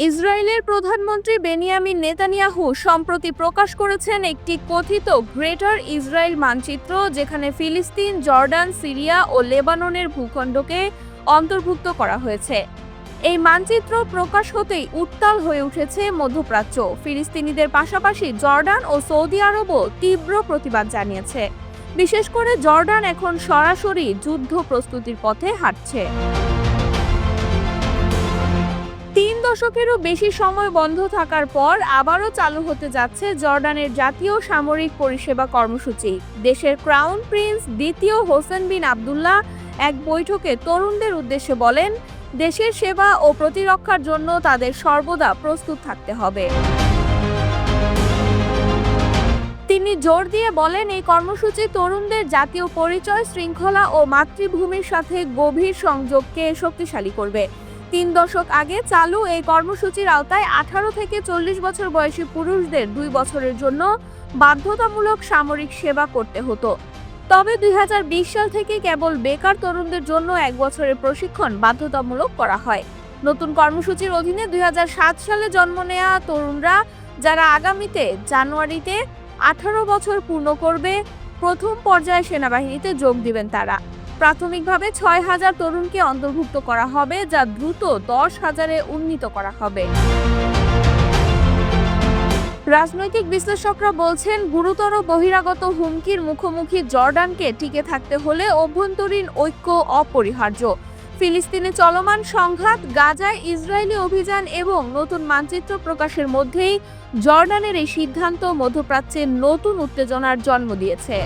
ইসরায়েলের প্রধানমন্ত্রী Benjamin Netanyahu সম্প্রতি প্রকাশ করেছেন একটি কথিত গ্রেটার ইসরায়েল মানচিত্র, যেখানে ফিলিস্তিন, জর্ডান, সিরিয়া ও লেবাননের ভূখণ্ডকে অন্তর্ভুক্ত করা হয়েছে। এই মানচিত্র প্রকাশ হতেই উত্তাল হয়ে উঠেছে মধ্যপ্রাচ্য। ফিলিস্তিনিদের পাশাপাশি জর্ডান ও সৌদি আরবও তীব্র প্রতিবাদ জানিয়েছে। বিশেষ করে জর্ডান এখন সরাসরি যুদ্ধ প্রস্তুতির পথে হাঁটছে। 3 দশকেরও বেশি সময় বন্ধ থাকার পর আবারও চালু হতে যাচ্ছে জর্ডানের জাতীয় সামরিক পরিষেবা কর্মসূচি। দেশের ক্রাউন প্রিন্স দ্বিতীয় হোসেন বিন আবদুল্লাহ এক বৈঠকে তরুণদের উদ্দেশ্যে বলেন, দেশের সেবা ও প্রতিরক্ষার জন্য তাদের সর্বদা প্রস্তুত থাকতে হবে। তিনি জোর দিয়ে বলেন, এই কর্মসূচি তরুণদের জাতীয় পরিচয়, শৃঙ্খলা ও মাতৃভূমির সাথে গভীর সংযোগকে শক্তিশালী করবে। 3 দশক আগে চালু এই কর্মসূচির আওতায় 18 থেকে 40 বছর বয়সী পুরুষদের 2 বছরের জন্য বাধ্যতামূলক সামরিক সেবা করতে হতো। তবে 2020 সাল থেকে কেবল বেকার তরুণদের জন্য 1 বছরের প্রশিক্ষণ বাধ্যতামূলক করা হয়। নতুন কর্মসূচির অধীনে 2007 সালে জন্ম নেওয়া তরুণরা, যারা আগামীতে জানুয়ারিতে 18 বছর পূর্ণ করবে, প্রথম পর্যায়ে সেনাবাহিনীতে যোগ দিবেন তারা। প্রাথমিকভাবে 6000 তরুণকে অন্তর্ভুক্ত করা হবে, যা দ্রুত 10,000-এ উন্নীত করা হবে। রাজনৈতিক বিশ্লেষকরা বলছেন, গুরুতর বহিরাগত হুমকির মুখোমুখি জর্ডানকে টিকে থাকতে হলে অভ্যন্তরীণ ঐক্য অপরিহার্য। ফিলিস্তিনে চলমান সংঘাত, গাজায় ইসরায়েলি অভিযান এবং নতুন মানচিত্র প্রকাশের মধ্যেই জর্ডানের এই সিদ্ধান্ত মধ্যপ্রাচ্যে নতুন উত্তেজনার জন্ম দিয়েছে।